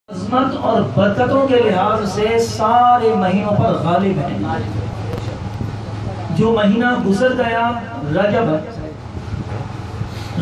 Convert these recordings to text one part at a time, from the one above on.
عظمت اور برکتوں کے لحاظ سے سارے مہینوں پر غالب ہیں۔ جو مہینہ گزر گیا رجب،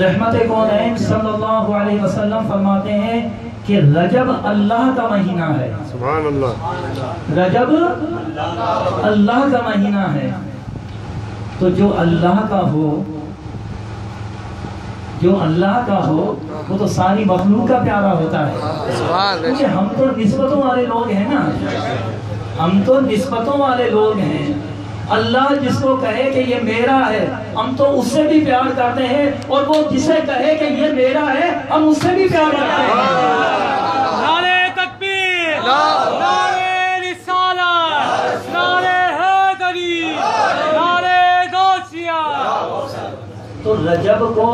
رحمت کونین صلی اللہ علیہ وسلم فرماتے ہیں کہ رجب اللہ کا مہینہ ہے۔ سبحان اللہ۔ رجب اللہ کا مہینہ ہے، تو جو اللہ کا ہو وہ تو ساری مخلوق کا پیارا ہوتا ہے۔ کیونکہ ہم تو نسبتوں والے لوگ ہیں نا، ہم تو نسبتوں والے لوگ ہیں۔ اللہ جس کو کہے کہ یہ میرا ہے ہم تو اس سے بھی پیار کرتے ہیں، اور وہ جسے کہے کہ یہ میرا ہے ہم اس سے بھی پیار کرتے ہیں۔ نعرہ تکبیر، نعرہ رسالت، نعرہ حیدری، نعرہ غوثیہ۔ تو رجب کو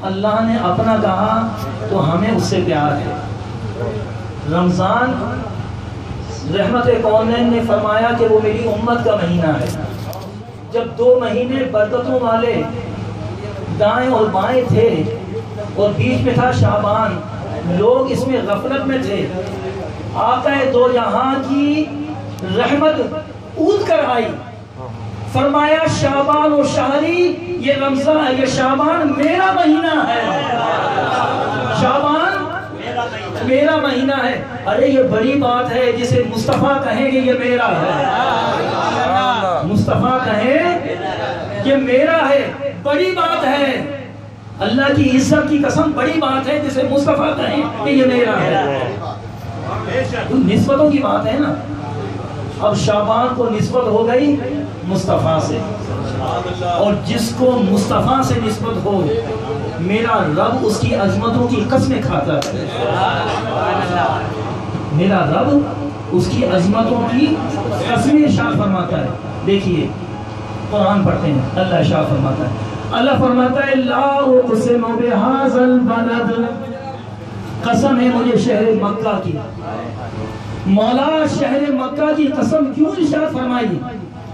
اللہ نے اپنا کہا تو ہمیں اس سے پیار ہے۔ رمضان رحمت کونین نے فرمایا کہ وہ میری امت کا مہینہ ہے۔ جب 2 مہینے برکتوں والے دائیں اور بائیں تھے اور بیچ میں تھا شعبان، لوگ اس میں غفلت میں تھے، آقا دو جہاں کی رحمت اود کر آئی، فرمایا شعبان و شہری، یہ رمضان، یہ شعبان میرا مہینہ ہے، شعبان میرا مہینہ ہے۔ ارے یہ بڑی بات ہے، جسے مصطفیٰ کہیں کہ یہ میرا ہے، مصطفیٰ کہیں کہ میرا ہے، بڑی بات ہے۔ اللہ کی عزت کی قسم بڑی بات ہے جسے مصطفیٰ کہیں کہ یہ میرا ہے۔ نسبتوں کی بات ہے نا۔ اب شعبان کو نسبت ہو گئی مصطفیٰ سے، اور جس کو مصطفیٰ سے نسبت ہو میرا رب اس کی عظمتوں کی قسمیں کھاتا ہے، میرا رب اس کی عظمتوں کی قسمیں ارشاد فرماتا ہے۔ دیکھیے قرآن پڑھتے ہیں، اللہ ارشاد فرماتا ہے، اللہ فرماتا ہے لا اقسم بہذا البلد، قسم ہے مجھے شہر مکہ کی۔ مولا شہر مکہ کی قسم کیوں ارشاد فرمائی؟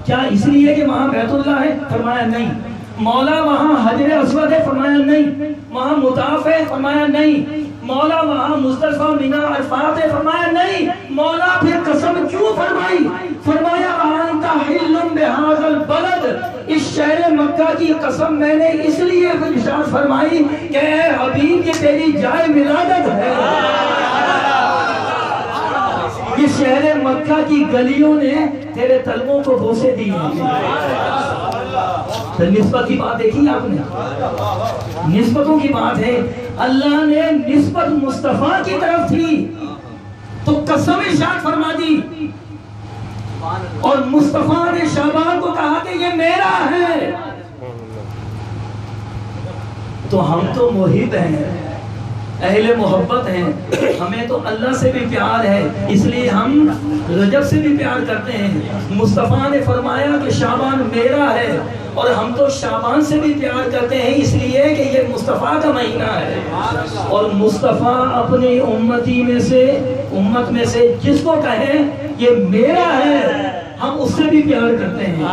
کیا اس لیے کہ وہاں بیت اللہ ہے؟ فرمایا نہیں۔ مولا وہاں حجر اسود ہے؟ فرمایا نہیں۔ وہاں مطاف ہے؟ فرمایا نہیں۔ مولا وہاں مزدلفہ منی عرفات ہے؟ فرمایا نہیں۔ مولا پھر قسم کیوں فرمائی؟ فرمایا انت حل بہذا البلد، اس شہر مکہ کی قسم میں نے اس لیے ارشاد فرمائی کہ اے حبیب یہ تیری جائے ولادت ہے۔ یہ شہر مکہ کی گلیوں نے تیرے طلبوں کو بوسے دی ہیں۔ نسبت کی بات دیکھی آپ نے، نسبتوں کی بات ہے۔ اللہ نے نسبت مصطفیٰ کی طرف تھی تو قسم ارشاد فرما دی، اور مصطفیٰ نے شعبان کو کہا کہ یہ میرا ہے۔ تو ہم تو محب ہیں، اہل محبت ہیں، ہمیں تو اللہ سے بھی پیار ہے، اس لیے ہم رجب سے بھی پیار کرتے ہیں۔ مصطفیٰ نے فرمایا کہ شعبان میرا ہے، اور ہم تو شعبان سے بھی پیار کرتے ہیں اس لیے کہ یہ مصطفیٰ کا مہینہ ہے۔ اور مصطفیٰ اپنی امت میں سے جس کو کہیں یہ میرا ہے ہم اس سے بھی پیار کرتے ہیں۔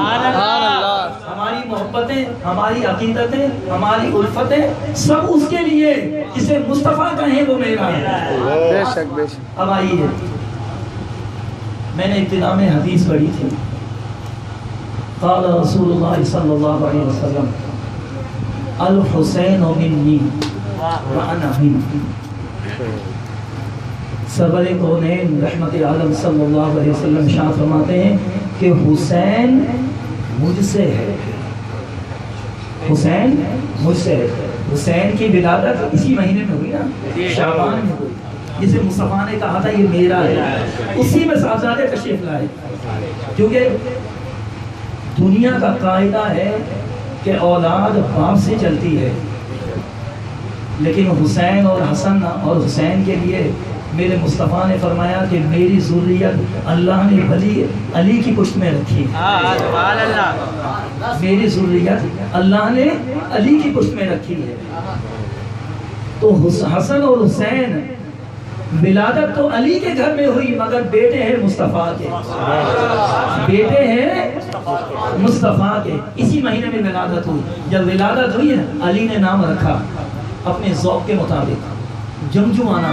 ہماری محبتیں، ہماری عقیدتیں، ہماری الفتیں سب اس کے لیے، جسے مصطفیٰ کہیں وہ میرا ہے۔ بے شک بے شک۔ اب آئیے، میں نے ابتدا میں حدیث پڑھی تھی، قال رسول اللہ صلی اللہ علیہ وسلم الحسین منی وانا منہ۔ سرور کونین رحمت عالم صلی اللہ علیہ وسلم ارشاد فرماتے ہیں کہ حسین مجھ سے ہے، حسین مجھ سے ہے۔ حسین کی ولادت اسی مہینے میں ہوئی نا، شعبان میں ہوئی، جسے مصطفیٰ نے کہا تھا یہ میرا ہے، اسی میں صاحبزادے تشریف لائے۔ کیونکہ دنیا کا قاعدہ ہے کہ اولاد باپ سے چلتی ہے، لیکن حسین اور حسن اور حسین کے لیے میرے مصطفیٰ نے فرمایا کہ میری ذریت اللہ نے علی کی پشت میں رکھی، میری ذریت اللہ نے علی کی پشت میں رکھی ہے۔ تو حسن اور حسین ولادت تو علی کے گھر میں ہوئی، مگر بیٹے ہیں مصطفیٰ کے، بیٹے ہیں مصطفیٰ کے، اسی مہینے میں ولادت ہوئی۔ جب ولادت ہوئی علی نے نام رکھا اپنے ذوق کے مطابق، جمجمانہ،